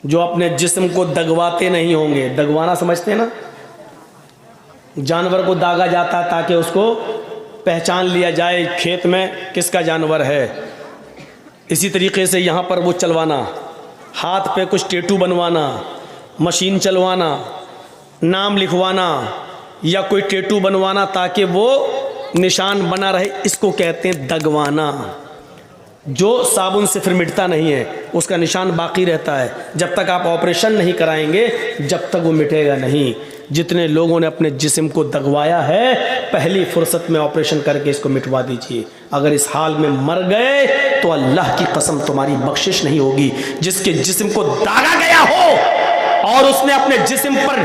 जो अपने जिस्म को दगवाते नहीं होंगे। दगवाना समझते हैं ना, जानवर को दागा जाता है ताकि उसको पहचान लिया जाए खेत में किसका जानवर है। इसी तरीके से यहाँ पर वो चलवाना, हाथ पे कुछ टैटू बनवाना, मशीन चलवाना, नाम लिखवाना या कोई टैटू बनवाना ताकि वो निशान बना रहे, इसको कहते हैं दगवाना। जो साबुन से फिर मिटता नहीं है, उसका निशान बाकी रहता है। जब तक आप ऑपरेशन नहीं कराएंगे जब तक वो मिटेगा नहीं। जितने लोगों ने अपने जिस्म को दगवाया है, पहली फुर्सत में ऑपरेशन करके इसको मिटवा दीजिए। अगर इस हाल में मर गए तो अल्लाह की कसम तुम्हारी बख्शिश नहीं होगी। जिसके जिस्म को दागा गया हो और उसने अपने जिस्म पर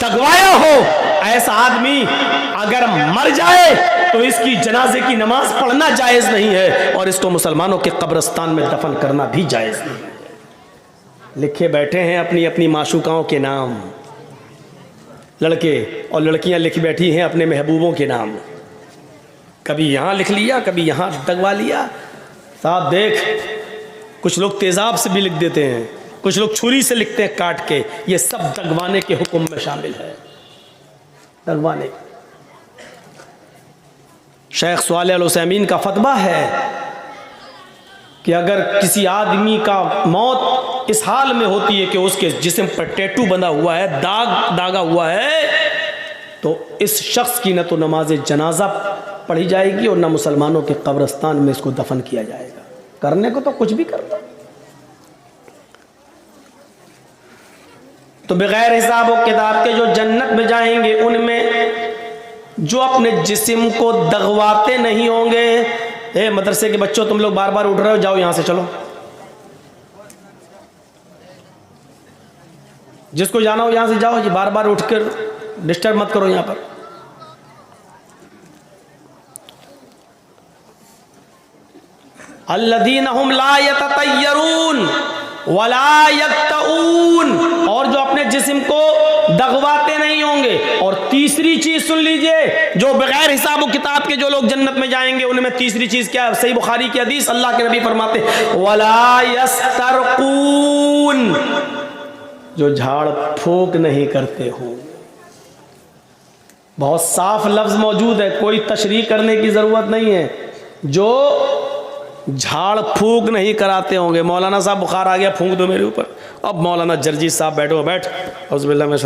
दगवाया हो, ऐसा आदमी अगर मर जाए तो इसकी जनाजे की नमाज पढ़ना जायज़ नहीं है और इसको मुसलमानों के कब्रिस्तान में दफन करना भी जायज़ नहीं है। लिखे बैठे हैं अपनी अपनी माशूकाओं के नाम, लड़के और लड़कियां लिख बैठी हैं अपने महबूबों के नाम। कभी यहाँ लिख लिया, कभी यहाँ दगवा लिया। साहब देख, कुछ लोग तेज़ाब से भी लिख देते हैं, कुछ लोग छुरी से लिखते हैं काट के। ये सब दगवाने के हुक्म में शामिल है। दगवाने। शेख सालेह अल उसैमीन का फतवा है कि अगर किसी आदमी का मौत इस हाल में होती है कि उसके जिस्म पर टैटू बंधा हुआ है, दागा हुआ है, तो इस शख्स की न तो नमाज जनाजा पढ़ी जाएगी और न मुसलमानों के कब्रिस्तान में इसको दफन किया जाएगा। करने को तो कुछ भी कर दो। तो बगैर हिसाब और किताब के जो जन्नत में जाएंगे उनमें जो अपने जिस्म को दगवाते नहीं होंगे। ए मदरसे के बच्चों, तुम लोग बार बार उठ रहे हो, जाओ यहां से चलो। जिसको जाना हो यहां से जाओ जी, बार बार उठकर डिस्टर्ब मत करो यहां पर। अल्लज़ीना हुम ला यततय्यरून वला यक्तऊन, और जो अपने जिस्म को दगवाते नहीं होंगे। और तीसरी चीज सुन लीजिए, जो बगैर हिसाब व किताब के जो लोग जन्नत में जाएंगे उनमें तीसरी चीज क्या है? सही बुखारी की हदीस, अल्लाह के नबी फरमाते वला यस्तरकून, जो झाड़ फूक नहीं करते हो। बहुत साफ लफ्ज मौजूद है, कोई तशरीह करने की जरूरत नहीं है। जो झाड़ फूक नहीं कराते होंगे। मौलाना साहब बुखार आ गया, फूंक दो मेरे ऊपर। अब मौलाना जर्जी साहब बैठो, बैठ, औज़ुबिल्लाह में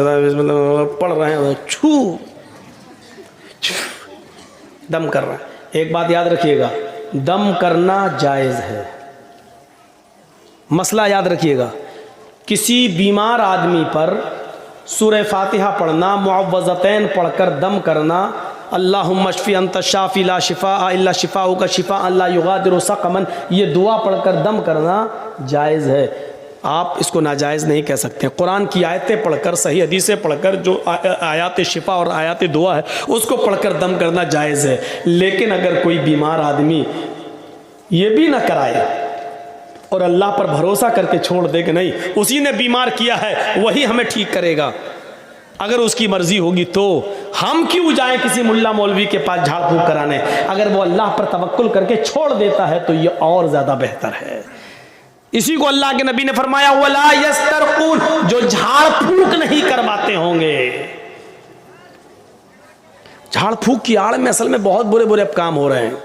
पढ़ रहे हैं, छू दम कर रहा है। एक बात याद रखिएगा, दम करना जायज़ है। मसला याद रखिएगा, किसी बीमार आदमी पर सूरह फातिहा पढ़ना, मुअव्वज़तैन पढ़कर दम करना, अल्लाहुम्मा शफ़ी अंता शाफ़ी ला शिफ़ा इल्ला शिफ़ाउ का शिफ़ा अल्ला युगादिरु सक़मन, ये दुआ पढ़कर दम करना जायज़ है। आप इसको नाजायज़ नहीं कह सकते। कुरान की आयतें पढ़कर, सही हदीसें पढ़कर, जो आयात शिफ़ा और आयात दुआ है उसको पढ़कर दम करना जायज़ है। लेकिन अगर कोई बीमार आदमी ये भी ना कराए और अल्लाह पर भरोसा करके छोड़ दे कि नहीं उसी ने बीमार किया है वही हमें ठीक करेगा, अगर उसकी मर्जी होगी, तो हम क्यों जाएं किसी मुल्ला मौलवी के पास झाड़ फूक कराने। अगर वो अल्लाह पर तवक्कुल करके छोड़ देता है तो ये और ज्यादा बेहतर है। इसी को अल्लाह के नबी ने फरमाया वला यस्तरकून, जो झाड़ फूक नहीं करवाते होंगे। झाड़ फूक की आड़ में असल में बहुत बुरे बुरे काम हो रहे हैं।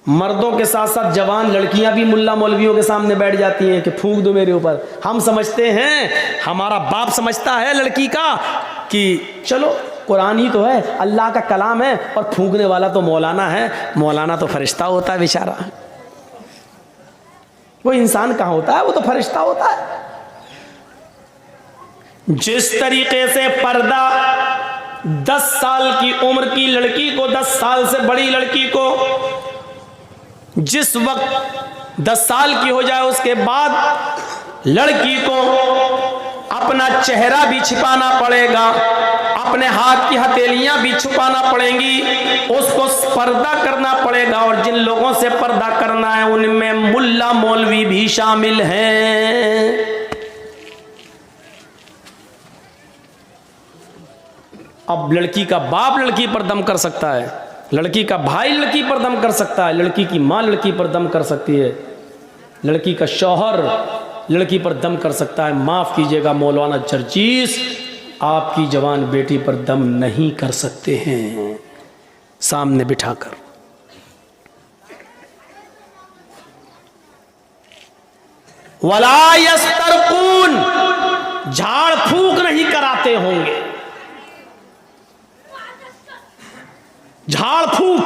मर्दों के साथ साथ जवान लड़कियां भी मुल्ला मौलवियों के सामने बैठ जाती हैं कि फूंक दो मेरे ऊपर। हम समझते हैं, हमारा बाप समझता है लड़की का कि चलो कुरान ही तो है, अल्लाह का कलाम है, और फूंकने वाला तो मौलाना है। मौलाना तो फरिश्ता होता है बेचारा, वो इंसान कहाँ होता है, वो तो फरिश्ता होता है। जिस तरीके से पर्दा 10 साल की उम्र की लड़की को, 10 साल से बड़ी लड़की को जिस वक्त 10 साल की हो जाए उसके बाद लड़की को अपना चेहरा भी छिपाना पड़ेगा, अपने हाथ की हथेलियां भी छुपाना पड़ेंगी, उसको पर्दा करना पड़ेगा। और जिन लोगों से पर्दा करना है उनमें मुल्ला मौलवी भी शामिल हैं। अब लड़की का बाप लड़की पर दम कर सकता है, लड़की का भाई लड़की पर दम कर सकता है, लड़की की माँ लड़की पर दम कर सकती है, लड़की का शौहर लड़की पर दम कर सकता है। माफ़ कीजिएगा मौलाना जर्जीस, आपकी जवान बेटी पर दम नहीं कर सकते हैं सामने बिठाकर। वला यस्तरकून, झाड़ फूक नहीं कराते होंगे। झाड़ फूक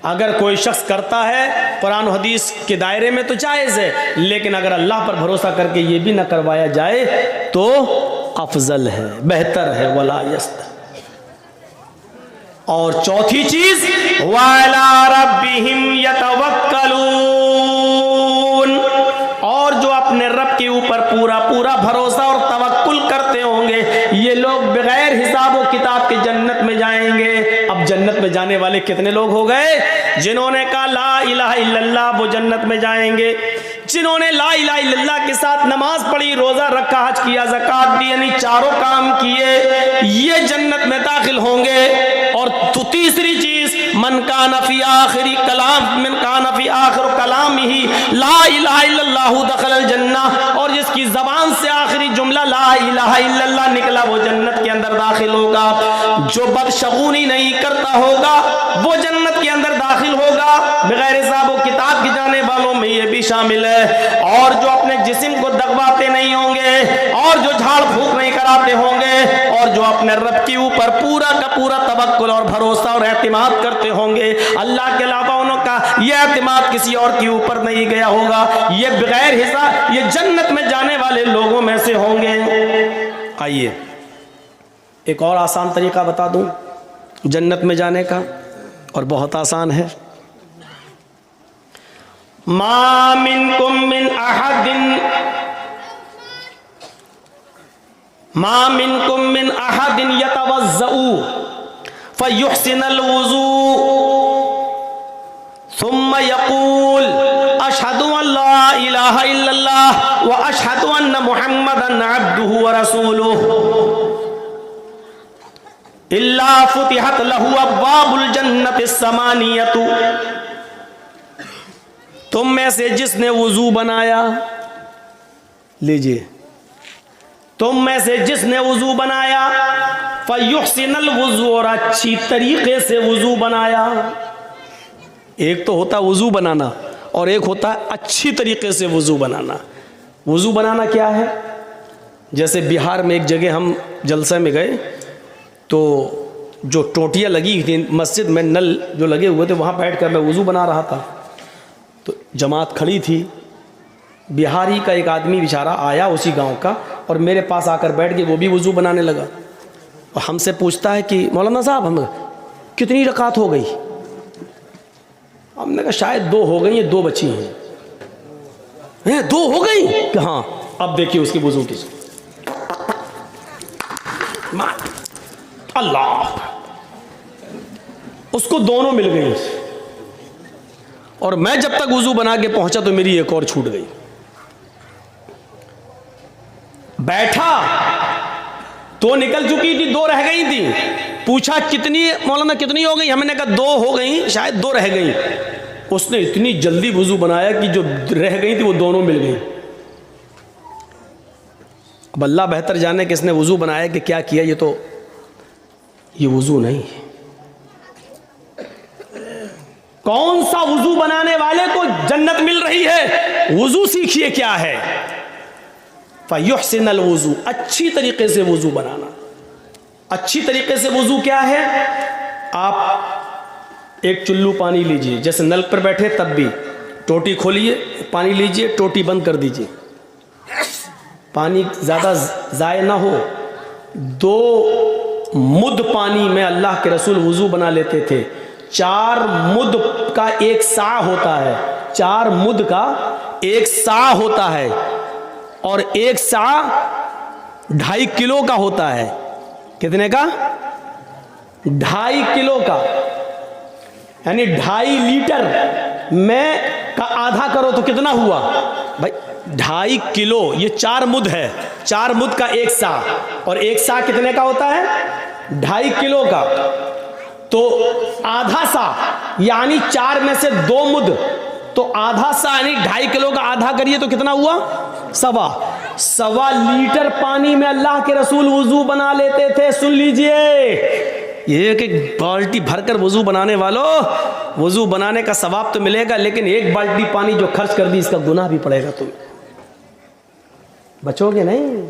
अगर कोई शख्स करता है कुरान और हदीस के दायरे में तो जायज़ है, लेकिन अगर अल्लाह पर भरोसा करके ये भी ना करवाया जाए तो अफजल है, बेहतर है। वला यस्त। और चौथी चीज, वअला रब्बिहिम यतवक्कलून, और जो अपने रब के ऊपर पूरा पूरा भरोसा और तवक्कुल करते होंगे, ये लोग बगैर हिसाब व किताब के जन्नत में जाएंगे। अब जन्नत में जाने वाले कितने लोग हो गए? जिन्होंने कहा ला इलाहा इल्लल्लाह वो जन्नत में जाएंगे। जिन्होंने ला इलाहा इल्लल्लाह के साथ नमाज पढ़ी, रोजा रखा, हज किया, ज़कात दी, यानी चारों काम किए, ये जन्नत में दाखिल होंगे। और तो तीसरी चीज, मन काना फी आखिरी कलाम ही ला इलाहा इल्लल्लाह दखलल जन्ना, और जिसकी जबान से आखिरी जुमला ला इलाहा इल्लल्लाह निकला वो जन्नत के अंदर दाखिल होगा। जो बदशगुनी नहीं करता होगा वो जन्नत के अंदर दाखिल होगा। बगैर हिसाब व किताब की जाने वालों में ये भी शामिल है। और जो अपने जिस्म को दगवाते नहीं होंगे, और जो झाड़ फूक नहीं कराते होंगे, और जो अपने रब के ऊपर पूरा का पूरा तवक्कुल और भरोसा और एतमाद करते होंगे, अल्लाह के अलावा उनका यह एतमाद किसी और के ऊपर नहीं गया होगा, ये बगैर हिसाब ये जन्नत में जाने वाले लोगों में से होंगे। आइए एक और आसान तरीका बता दूं जन्नत में जाने का, और बहुत आसान है। मा मिनकुम मिन अहदिन यतवज़्ज़उ फयुहसिनुल वुज़ू सुम्मा यक़ूल अशहदु अल्ला इलाहा इल्लल्लाह व अशहदु अन्ना मुहम्मदन अब्दुहु व रसूलुहु इल्ला फुतिहत लहु अब्वाबुल जन्नतिस समानियतु। तुम में से जिसने वुजू बनाया, लीजिए, तुम में से जिसने वुजू बनाया, फयुहसिनुल वुज़ू, और अच्छी तरीके से वुजू बनाया। एक तो होता वुजू बनाना और एक होता अच्छी तरीके से वुजू बनाना। वुजू बनाना क्या है? जैसे बिहार में एक जगह हम जलसे में गए तो जो टोटियाँ लगी थी मस्जिद में, नल जो लगे हुए थे, वहाँ बैठ कर मैं वुजू बना रहा था। तो जमात खड़ी थी, बिहारी का एक आदमी बेचारा आया उसी गांव का, और मेरे पास आकर बैठ के वो भी वुजू बनाने लगा। और हमसे पूछता है कि मौलाना साहब हम कितनी रकात हो गई? हमने कहा शायद 2 हो गई, ये 2 बची हैं। 2 हो गई? कि हाँ। अब देखिए उसकी वुजू की, अल्लाह, उसको दोनों मिल गई। और मैं जब तक वुजू बना के पहुंचा तो मेरी एक और छूट गई। बैठा तो निकल चुकी थी, 2 रह गई थी। पूछा कितनी मौलाना कितनी हो गई? हमने कहा 2 हो गई, शायद 2 रह गई। उसने इतनी जल्दी वुजू बनाया कि जो रह गई थी वो दोनों मिल गई। अब अल्लाह बेहतर जाने किसने वुजू बनाया कि क्या किया, ये वुजू नहीं है। कौन सा वुजू बनाने वाले को जन्नत मिल रही है? वुजू सीखिए क्या है। फयुहसिनुल वुज़ू, अच्छी तरीके से वुजू बनाना। अच्छी तरीके से वुजू क्या है? आप एक चुल्लू पानी लीजिए, जैसे नल पर बैठे तब भी, टोटी खोलिए, पानी लीजिए, टोटी बंद कर दीजिए, पानी ज़्यादा ज़ाय ना हो। 2 मुद पानी में अल्लाह के रसूल वुजू बना लेते थे। 4 मुद का 1 सा होता है, 4 मुद का 1 सा होता है, और 1 सा 2.5 किलो का होता है। कितने का? 2.5 किलो का, यानी 2.5 लीटर में का आधा करो तो कितना हुआ भाई? 2.5 किलो। ये 4 मुद है, 4 मुद का 1 सा, और 1 सा कितने का होता है? 2.5 किलो का। तो आधा सा यानी 4 में से 2 मुद तो आधा सा यानी 2.5 किलो का आधा करिए तो कितना हुआ? सवा लीटर पानी में अल्लाह के रसूल वुजू बना लेते थे। सुन लीजिए, एक एक बाल्टी भरकर वुजू बनाने वालों, वुजू बनाने का सवाब तो मिलेगा, लेकिन एक बाल्टी पानी जो खर्च कर दी इसका गुनाह भी पड़ेगा। तुम बचोगे नहीं।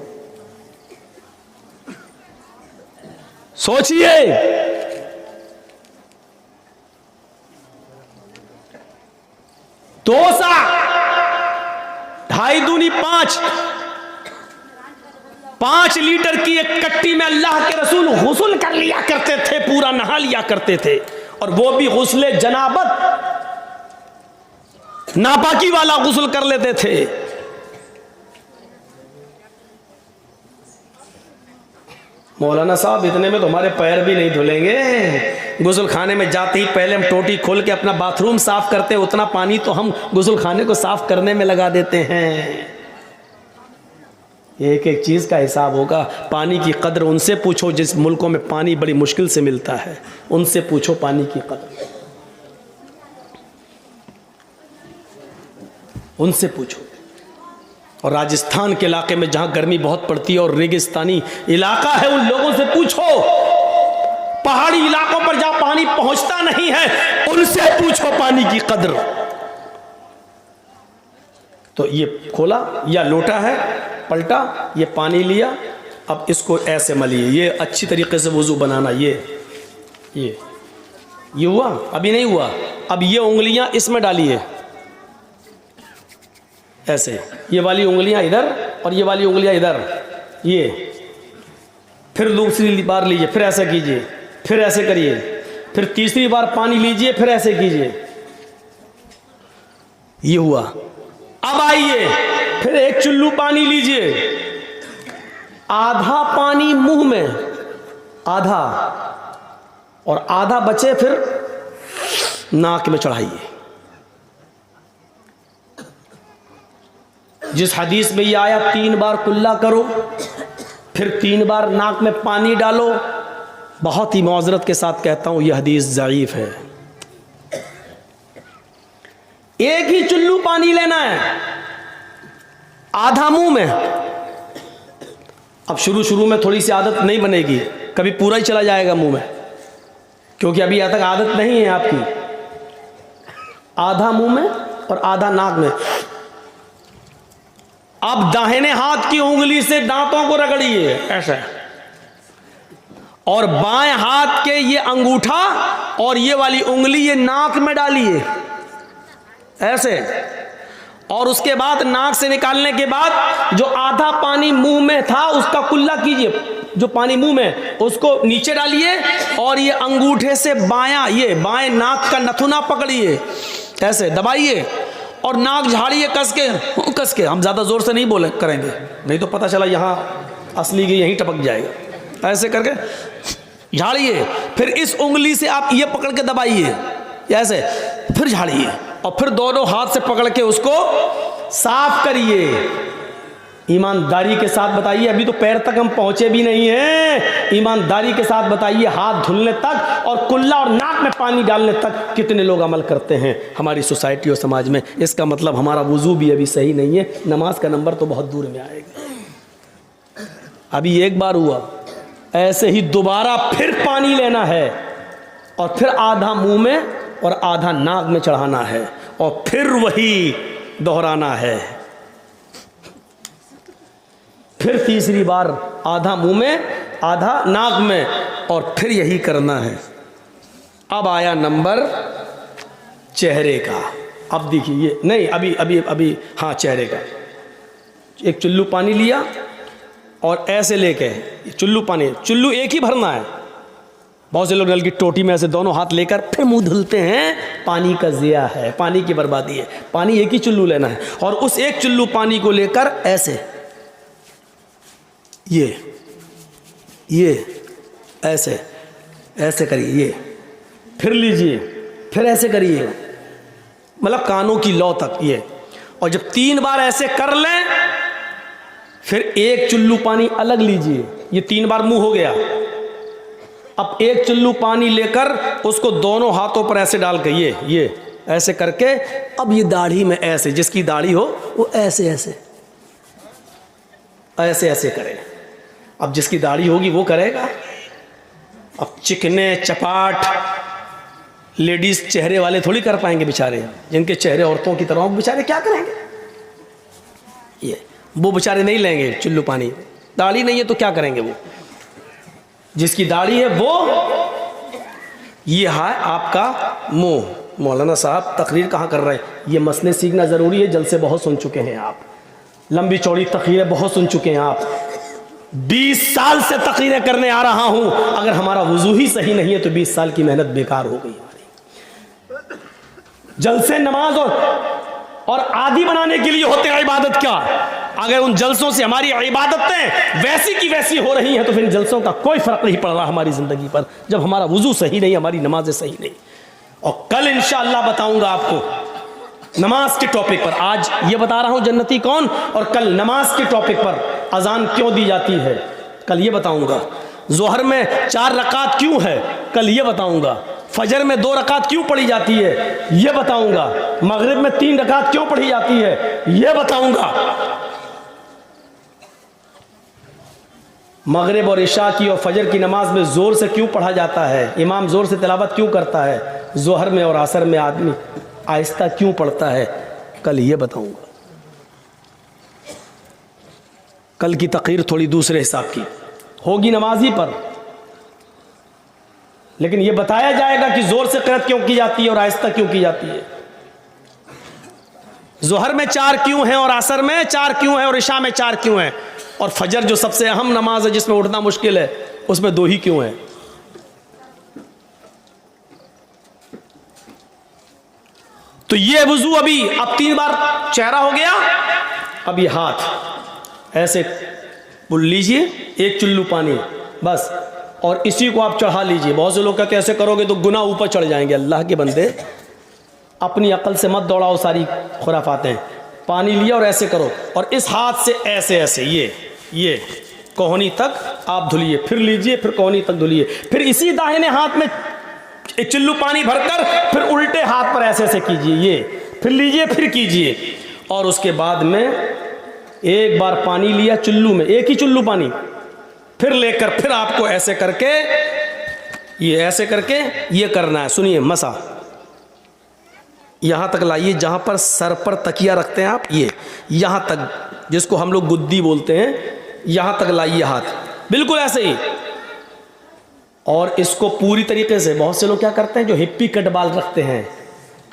सोचिए, 2 सा 2.5 दूनी 5 लीटर की एक कट्टी में अल्लाह के रसूल गुस्ल कर लिया करते थे, पूरा नहा लिया करते थे, और वो भी गुस्ले जनाबत, नापाकी वाला गुस्ल कर लेते थे। मौलाना साहब इतने में तो हमारे पैर भी नहीं धुलेंगे। गुस्ल खाने में जाते ही पहले हम टोटी खोल के अपना बाथरूम साफ करते, उतना पानी तो हम गुस्ल खाने को साफ करने में लगा देते हैं। एक एक चीज का हिसाब होगा। पानी की कदर उनसे पूछो जिस मुल्कों में पानी बड़ी मुश्किल से मिलता है, उनसे पूछो पानी की कदर, उनसे पूछो। और राजस्थान के इलाके में जहां गर्मी बहुत पड़ती है और रेगिस्तानी इलाका है, उन लोगों से पूछो। पहाड़ी इलाकों पर जहां पानी पहुंचता नहीं है, उनसे पूछो पानी की कदर। तो ये खोला, या लोटा है, पलटा, ये पानी लिया, अब इसको ऐसे मलिए। ये अच्छी तरीके से वुजू बनाना। ये हुआ? अभी नहीं हुआ। अब ये उंगलियां इसमें डालिए ऐसे, ये वाली उंगलियां इधर और ये वाली उंगलियां इधर, ये। फिर दूसरी बार लीजिए, फिर ऐसा कीजिए, फिर ऐसे करिए, फिर तीसरी बार पानी लीजिए, फिर ऐसे कीजिए। ये हुआ। अब आइए, फिर एक चुल्लू पानी लीजिए, आधा पानी मुंह में, आधा, और आधा बचे फिर नाक में चढ़ाइए। जिस हदीस में ये आया 3 बार कुल्ला करो, फिर 3 बार नाक में पानी डालो, बहुत ही मौजरत के साथ कहता हूं यह हदीस ज़ईफ है। एक ही चुल्लू पानी लेना है, आधा मुंह में। अब शुरू में थोड़ी सी आदत नहीं बनेगी, कभी पूरा ही चला जाएगा मुंह में, क्योंकि अभी यहां तक आदत नहीं है आपकी। आधा मुंह में और आधा नाक में। अब दाहिने हाथ की उंगली से दांतों को रगड़िए ऐसे, और बाएं हाथ के ये अंगूठा और ये वाली उंगली ये नाक में डालिए ऐसे, और उसके बाद नाक से निकालने के बाद जो आधा पानी मुंह में था उसका कुल्ला कीजिए, जो पानी मुंह में उसको नीचे डालिए, और ये अंगूठे से ये बाएं नाक का नथुना पकड़िए ऐसे, दबाइए, और नाक झाड़िए कस के। हम ज़्यादा ज़ोर से नहीं करेंगे, नहीं तो पता चला यहाँ असली की यहीं टपक जाएगा। ऐसे करके झाड़िए, फिर इस उंगली से आप ये पकड़ के दबाइए ऐसे, फिर झाड़िए, और फिर दोनों हाथ से पकड़ के उसको साफ करिए। ईमानदारी के साथ बताइए, अभी तो पैर तक हम पहुंचे भी नहीं हैं। ईमानदारी के साथ बताइए, हाथ धुलने तक और कुल्ला और नाक में पानी डालने तक कितने लोग अमल करते हैं हमारी सोसाइटी और समाज में। इसका मतलब हमारा वुजू भी अभी सही नहीं है, नमाज का नंबर तो बहुत दूर में आएगा। अभी एक बार हुआ, ऐसे ही दोबारा फिर पानी लेना है, और फिर आधा मुंह में और आधा नाक में चढ़ाना है, और फिर वही दोहराना है। फिर तीसरी बार आधा मुंह में आधा नाक में, और फिर यही करना है। अब आया नंबर चेहरे का। अब देखिए, ये नहीं, अभी हाँ, चेहरे का। एक चुल्लू पानी लिया और ऐसे लेके, चुल्लू एक ही भरना है। बहुत से लोग नल की टोटी में ऐसे दोनों हाथ लेकर फिर मुंह धुलते हैं। पानी का ज़िया है, पानी की बर्बादी है। पानी एक ही चुल्लू लेना है, और उस एक चुल्लू पानी को लेकर ऐसे, ये ऐसे करिए, ये फिर लीजिए, फिर ऐसे करिए, मतलब कानों की लौ तक ये। और जब 3 बार ऐसे कर लें, फिर एक चुल्लू पानी अलग लीजिए। ये 3 बार मुंह हो गया। अब एक चुल्लू पानी लेकर उसको दोनों हाथों पर ऐसे डाल के, ये ऐसे करके अब ये दाढ़ी में ऐसे, जिसकी दाढ़ी हो वो ऐसे ऐसे ऐसे ऐसे करे। अब जिसकी दाढ़ी होगी वो करेगा। अब चिकने चपाट लेडीज चेहरे वाले थोड़ी कर पाएंगे बेचारे, जिनके चेहरे औरतों की तरह, बेचारे क्या करेंगे? ये वो बेचारे नहीं लेंगे चुल्लू पानी, दाढ़ी नहीं है तो क्या करेंगे वो? जिसकी दाढ़ी है वो, ये है आपका मुंह। मौलाना साहब तकरीर कहाँ कर रहे हैं? ये मसले सीखना ज़रूरी है, जलसे बहुत सुन चुके हैं आप, लंबी चौड़ी तकरीरें बहुत सुन चुके हैं आप। 20 साल से तकरीरें करने आ रहा हूँ, अगर हमारा वुजू ही सही नहीं है तो 20 साल की मेहनत बेकार हो गई हमारी। जलसे नमाज और आदि बनाने के लिए होते हैं इबादत का। अगर उन जलसों से हमारी इबादतें वैसी की वैसी हो रही हैं तो फिर जलसों का कोई फर्क नहीं पड़ रहा हमारी ज़िंदगी पर, जब हमारा वुजू सही नहीं, हमारी नमाजें सही नहीं। और कल इंशाअल्लाह बताऊंगा आपको नमाज के टॉपिक पर। आज ये बता रहा हूं जन्नती कौन, और कल नमाज के टॉपिक पर अजान क्यों दी जाती है, कल ये बताऊंगा। जोहर में 4 रकात क्यों है, कल ये बताऊंगा। फजर में 2 रकात क्यों पढ़ी जाती है, ये बताऊंगा। मगरिब में 3 रकात क्यों पढ़ी जाती है, ये बताऊंगा। मगरिब और इशा की और फजर की नमाज में ज़ोर से क्यों पढ़ा जाता है, इमाम ज़ोर से तिलावत क्यों करता है, जोहर में और असर में आदमी आहिस्ता क्यों पढ़ता है, कल ये बताऊंगा। कल की तकरीर थोड़ी दूसरे हिसाब की होगी नमाजी पर, लेकिन यह बताया जाएगा कि जोर से क़िरात क्यों की जाती है और आहिस्ता क्यों की जाती है। जोहर में 4 क्यों हैं और असर में 4 क्यों हैं और इशा में 4 क्यों हैं, और फजर जो सबसे अहम नमाज है जिसमें उठना मुश्किल है उसमें 2 ही क्यों है। तो ये वुजू अभी अब 3 बार चेहरा हो गया, अब ये हाथ ऐसे बुल लीजिए, 1 चुल्लू पानी बस, और इसी को आप चढ़ा लीजिए। बहुत से लोग कहते हैं ऐसे करोगे तो गुनाह ऊपर चढ़ जाएंगे। अल्लाह के बंदे, अपनी अकल से मत दौड़ाओ सारी खुराफातें। पानी लिया और ऐसे करो, और इस हाथ से ऐसे ऐसे ये कोहनी तक आप धुलिए, फिर लीजिए, फिर कोहनी तक धुलिए, फिर इसी दाहिने हाथ में 1 चुल्लू पानी भरकर फिर उल्टे हाथ पर ऐसे ऐसे कीजिए, ये फिर लीजिए, फिर कीजिए। और उसके बाद में एक बार पानी लिया चुल्लू में, 1 ही चुल्लू पानी, फिर लेकर फिर आपको ऐसे करके ये ऐसे करके ये करना है। सुनिए, मसा यहाँ तक लाइए, जहाँ पर सर पर तकिया रखते हैं आप, ये यहाँ तक, जिसको हम लोग गुद्दी बोलते हैं, यहाँ तक लाइए हाथ, बिल्कुल ऐसे ही। और इसको पूरी तरीके से, बहुत से लोग क्या करते हैं जो हिप्पी कट बाल रखते हैं,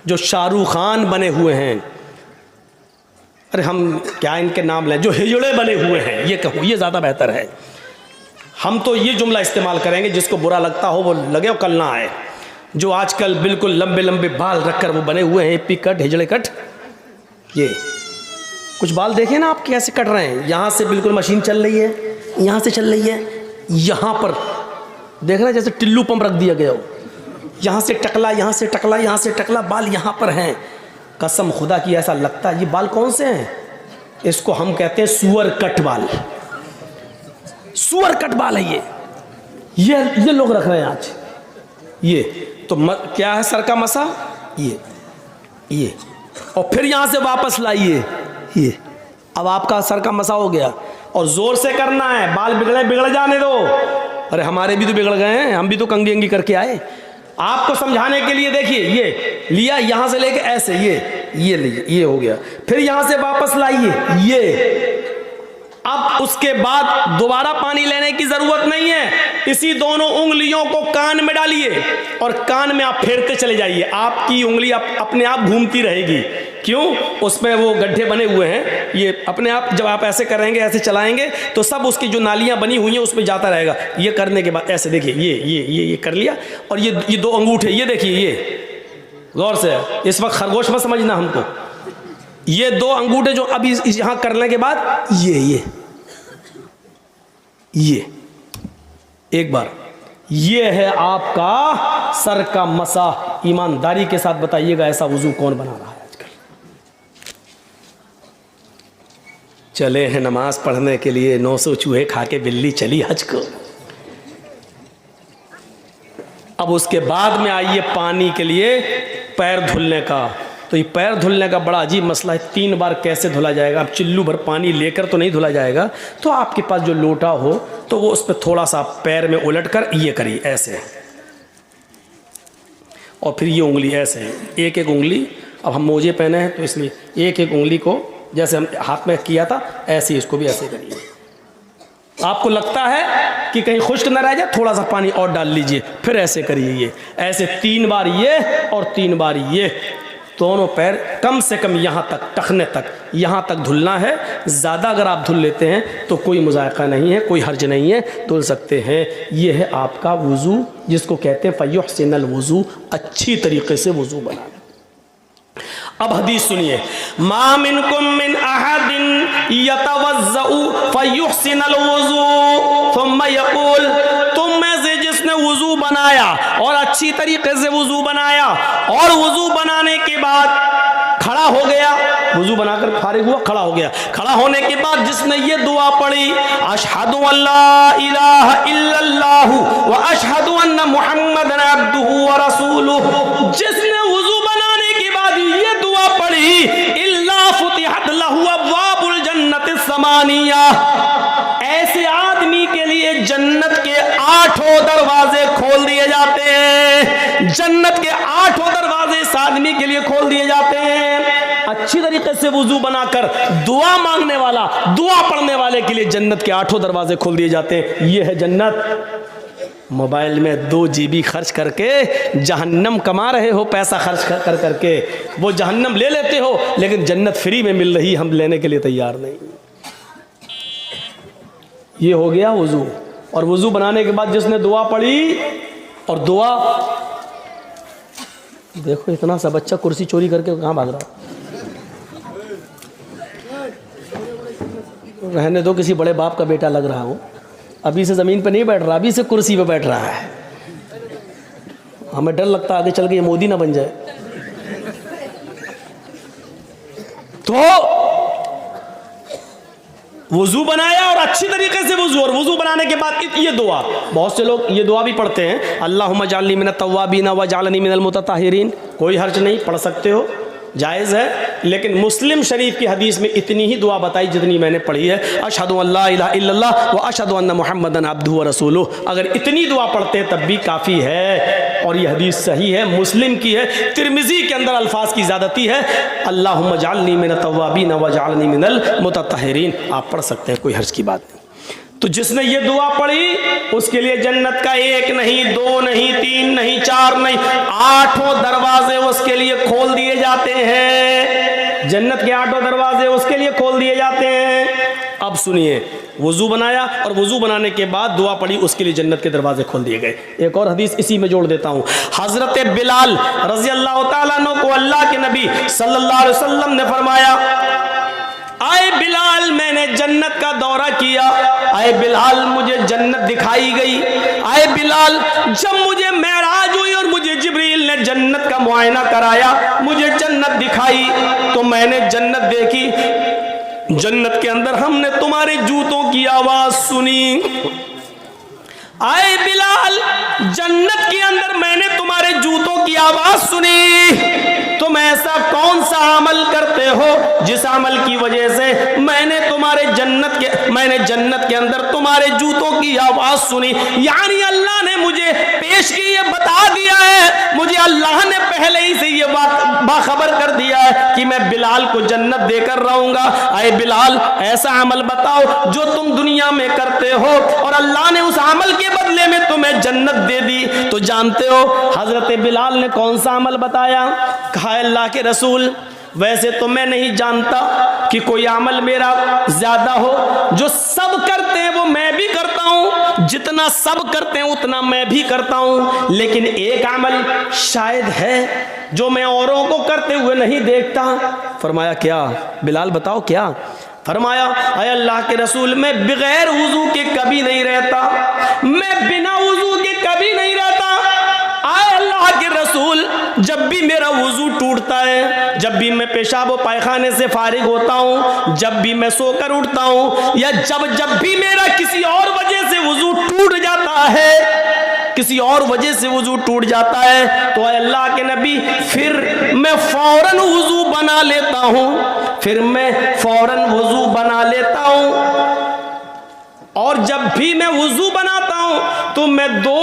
जो शाहरुख खान बने हुए हैं, अरे हम क्या इनके नाम लें, जो हिजड़े बने हुए हैं, ये कहूँ ये ज़्यादा बेहतर है। हम तो ये जुमला इस्तेमाल करेंगे, जिसको बुरा लगता हो वो लगे और कल ना आए। जो आजकल बिल्कुल लंबे लंबे बाल रखकर वो बने हुए हैं, हिप्पी कट, हिजड़े कट, ये कुछ बाल देखें ना आप कैसे कट रहे हैं। यहाँ से बिल्कुल मशीन चल रही है, यहाँ से चल रही है, यहाँ पर देख रहे हैं जैसे टिल्लू पंप रख दिया गया हो, यहाँ से टकला, यहाँ से टकला, यहाँ से टकला, बाल यहाँ पर हैं। कसम खुदा की ऐसा लगता है ये बाल कौन से हैं, इसको हम कहते हैं सुअर कट बाल, सुअर कट बाल है ये लोग रख रहे हैं आज। ये तो क्या है, सर का मसा, ये और फिर यहाँ से वापस लाइए, ये अब आपका सर का मसा हो गया। और जोर से करना है, बाल बिगड़ जाने दो। अरे हमारे भी तो बिगड़ गए हैं, हम भी तो कंघी अंगी करके आए। आपको समझाने के लिए देखिए, ये लिया यहाँ से लेके ऐसे, ये लीजिए, ये हो गया, फिर यहाँ से वापस लाइए, ये। अब उसके बाद दोबारा पानी लेने की जरूरत नहीं है, इसी दोनों उंगलियों को कान में डालिए और कान में आप फेरते चले जाइए। आपकी उंगली अपने आप घूमती रहेगी। क्यों? उसमें वो गड्ढे बने हुए हैं, ये अपने आप जब आप ऐसे करेंगे, ऐसे चलाएंगे तो सब उसकी जो नालियां बनी हुई हैं उसमें जाता रहेगा। ये करने के बाद ऐसे देखिए, ये कर लिया, और ये 2 अंगूठे, ये देखिए, ये गौर से, इस वक्त खरगोश मत समझना हमको। ये 2 अंगूठे जो अभी यहाँ करने के बाद ये एक बार, ये है आपका सर का मसा। ईमानदारी के साथ बताइएगा ऐसा वुजू कौन बना रहा है आजकल? चले हैं नमाज पढ़ने के लिए, 900 चूहे खा के बिल्ली चली हज को। अब उसके बाद में आइए पानी के लिए, पैर धुलने का, तो ये पैर धुलने का बड़ा अजीब मसला है। 3 बार कैसे धुला जाएगा? अब चिल्लू भर पानी लेकर तो नहीं धुला जाएगा, तो आपके पास जो लोटा हो तो वो उस पर थोड़ा सा पैर में उलट कर ये करिए ऐसे, और फिर ये उंगली ऐसे, एक एक उंगली, अब हम मोजे पहने हैं तो इसलिए एक एक उंगली को जैसे हम हाथ में किया था ऐसे ही इसको भी ऐसे करिए। आपको लगता है कि कहीं खुश्क न रह जाए, थोड़ा सा पानी और डाल लीजिए, फिर ऐसे करिए, ये ऐसे 3 बार ये और 3 बार ये, दोनों पैर कम से कम यहाँ तक, टखने तक, यहाँ तक धुलना है। ज़्यादा अगर आप धुल लेते हैं तो कोई मुज़ायक़ा नहीं है, कोई हर्ज नहीं है, धुल सकते हैं। ये है आपका वज़ू, जिसको कहते हैं फ़युहसिनुल वज़ू, अच्छी तरीके से वज़ू बनाना। अब हदीस सुनिए, मा मिनकुम मिन अहदिन यतवज़्ज़उ फ़युहसिनुल वज़ू थुम्मा यक़ूल, तुम में से जिसने वज़ू बनाया और अच्छी तरीके से वज़ू बनाया और वज़ू बनाने के बाद खड़ा हो गया, वज़ू बनाकर फारिग हुआ, खड़ा हो गया, खड़ा होने के बाद जिसने ये दुआ पढ़ी, अशहदु अल्ला इलाहा इल्लल्लाहु व अशहदु अन्ना मुहम्मदन अब्दुहु व रसूलुहु, जिसने वज़ू बनाने के बाद ये दुआ पढ़ी, इल्ला फुतिहत लहु अब्वाबुल जन्नति समानिया, ऐसे आदमी के लिए जन्नत के 8 दरवाजे खोल दिए जाते हैं। जन्नत के 8 दरवाजे इस आदमी के लिए खोल दिए जाते हैं। अच्छी तरीके से वुजू बनाकर दुआ मांगने वाला, दुआ पढ़ने वाले के लिए जन्नत के 8 दरवाजे खोल दिए जाते हैं। ये है जन्नत। मोबाइल में 2 GB खर्च करके जहन्नम कमा रहे हो, पैसा खर्च कर करके वो जहन्नम ले लेते हो, लेकिन जन्नत फ्री में मिल रही, हम लेने के लिए तैयार नहीं। ये हो गया वज़ू। और वज़ू बनाने के बाद जिसने दुआ पढ़ी, और दुआ देखो इतना सा बच्चा कुर्सी चोरी करके कहाँ भाग रहा है। रहने दो, किसी बड़े बाप का बेटा लग रहा हो, अभी से ज़मीन पे नहीं बैठ रहा, अभी से कुर्सी पे बैठ रहा है। हमें डर लगता है आगे चल के ये मोदी ना बन जाए। तो वज़ू बनाया और अच्छी तरीके से वज़ू, और वज़ू बनाने के बाद ये दुआ, बहुत से लोग ये दुआ भी पढ़ते हैं, अल्लाहुम्मा जअलनी मिनत तव्वाबीन व जअलनी मिनल मुतताहिरीन। कोई हर्ज नहीं, पढ़ सकते हो, जायज़ है। लेकिन मुस्लिम शरीफ की हदीस में इतनी ही दुआ बताई जितनी मैंने पढ़ी है, अशहदु अल्ला इलाहा इल्लल्लाह व अशहदु अन्ना मुहम्मदन अब्दुहु व रसूलुहु। अगर इतनी दुआ पढ़ते हैं तब भी काफ़ी है, और ये हदीस सही है, मुस्लिम की है। तिरमिज़ी के अंदर अल्फाज की ज़्यादती है, अल्लाहुम्मा जअलनी मिनत तव्वाबीन व जअलनी मिनल मुतताहिरीन। आप पढ़ सकते हैं, कोई हर्ज की बात नहीं। तो जिसने ये दुआ पढ़ी उसके लिए जन्नत का 1 नहीं, 2 नहीं, 3 नहीं, 4 नहीं, 8 दरवाजे उसके लिए खोल दिए जाते हैं। जन्नत के 8 दरवाजे उसके लिए खोल दिए जाते हैं। अब सुनिए, वज़ू बनाया और वज़ू बनाने के बाद दुआ पढ़ी, उसके लिए जन्नत के दरवाजे खोल दिए गए। एक और हदीस इसी में जोड़ देता हूँ। हज़रत बिलाल रज़ी अल्लाह तआला अन्हु को अल्लाह के नबी सल्लल्लाहु अलैहि वसल्लम ने फरमाया, आए बिलाल, मैंने जन्नत का दौरा किया, आए बिलाल मुझे जन्नत दिखाई गई, आए बिलाल जब मुझे मेराज हुई और मुझे जिब्रील ने जन्नत का मुआयना कराया, मुझे जन्नत दिखाई, तो मैंने जन्नत देखी। जन्नत के अंदर हमने तुम्हारे जूतों की आवाज सुनी। आए बिलाल, जन्नत के अंदर मैंने तुम्हारे जूतों की आवाज सुनी। तुम ऐसा कौन सा अमल करते हो जिस अमल की वजह से मैंने जन्नत के अंदर तुम्हारे जूतों की आवाज सुनी। यानी अल्लाह ने मुझे पेश की, ये बता दिया है, मुझे अल्लाह ने पहले ही से ये बात बाखबर कर दिया है कि मैं बिलाल को जन्नत देकर रहूंगा। आए बिलाल, ऐसा अमल बताओ जो तुम दुनिया में करते हो और अल्लाह ने उस अमल के बदले में तुम्हें जन्नत दे दी। तो जानते हो हजरत बिलाल ने कौन सा अमल बताया? कहा, अल्लाह के रसूल, वैसे तो मैं नहीं जानता कि कोई अमल मेरा ज्यादा हो, जो सब करते हैं वो मैं भी करता हूं, जितना सब करते हैं उतना मैं भी करता हूं, लेकिन एक अमल शायद है जो मैं औरों को करते हुए नहीं देखता। फरमाया, क्या? बिलाल बताओ क्या? फरमाया, अय अल्लाह के रसूल, मैं बगैर वुजू के कभी नहीं रहता, मैं बिना वुजू के कभी नहीं रहता। आए अल्लाह के रसूल, जब भी मेरा वुजू टूटता है, जब भी मैं पेशाब और पायखाने से फारिग होता हूँ, जब भी मैं सोकर उठता हूँ, या जब भी मेरा किसी और वजह से वुजू टूट जाता है, किसी और वजह से वुजू टूट जाता है तो अल्लाह के नबी फिर मैं फौरन वुजू बना लेता हूँ, फिर मैं फौरन वुजू बना लेता हूँ। और जब भी मैं वुजू बनाता हूँ तो मैं 2,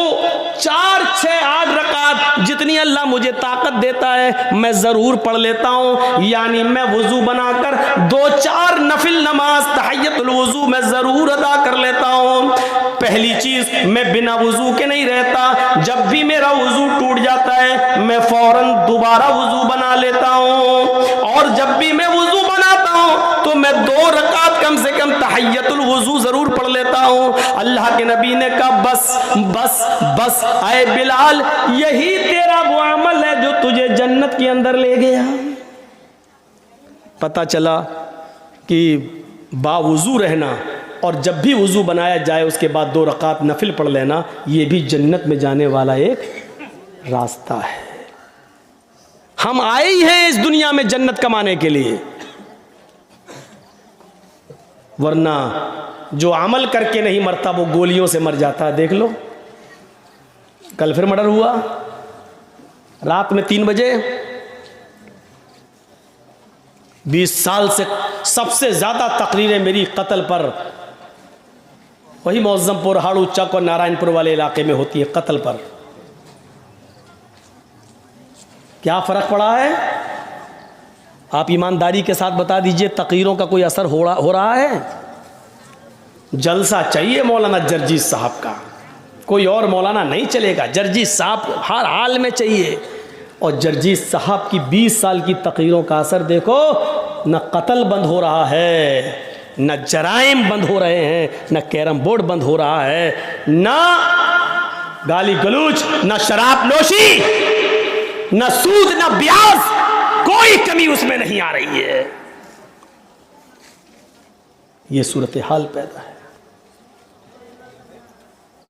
4, 6, 8 रकात जितनी अल्लाह मुझे ताकत देता है मैं ज़रूर पढ़ लेता हूँ। यानी मैं वुजू बनाकर 2, 4 नफिल नमाज तहय्युल वुजू मैं ज़रूर अदा कर लेता हूँ। पहली चीज़, मैं बिना वुजू के नहीं रहता। जब भी मेरा वुजू टूट जाता है मैं फौरन दोबारा वुजू बना लेता हूँ। और जब भी मैं वुजू बनाता हूँ तो मैं 2 रकात कम से कम तहय्युल वुजू ज़रूर पढ़ लेता हूँ। अल्लाह के नबी ने कहा बस बस बस ऐ बिलाल, यही तेरा वो अमल है जो तुझे जन्नत के अंदर ले गया। पता चला कि बावुजू रहना और जब भी वुजू बनाया जाए उसके बाद 2 रकात नफिल पढ़ लेना, ये भी जन्नत में जाने वाला एक रास्ता है। हम आए ही हैं इस दुनिया में जन्नत कमाने के लिए, वरना जो अमल करके नहीं मरता वो गोलियों से मर जाता है। देख लो, कल फिर मर्डर हुआ रात में 3 बजे। 20 साल से सबसे ज्यादा तकरीरें मेरी कत्ल पर वही मौज़मपुर, हाड़ू चक और नारायणपुर वाले इलाके में होती है, कत्ल पर। क्या फर्क पड़ा है? आप ईमानदारी के साथ बता दीजिए, तकरीरों का कोई असर हो रहा है? जलसा चाहिए मौलाना जर्जी साहब का, कोई और मौलाना नहीं चलेगा, जर्जी साहब हर हाल में चाहिए। और जर्जी साहब की 20 साल की तकरीरों का असर देखो, न कत्ल बंद हो रहा है, न जराइम बंद हो रहे हैं, न कैरम बोर्ड बंद हो रहा है, न गाली गलूच, न शराब नोशी, न सूद, न ब्याज, कोई कमी उसमें नहीं आ रही है। ये सूरत हाल पैदा है।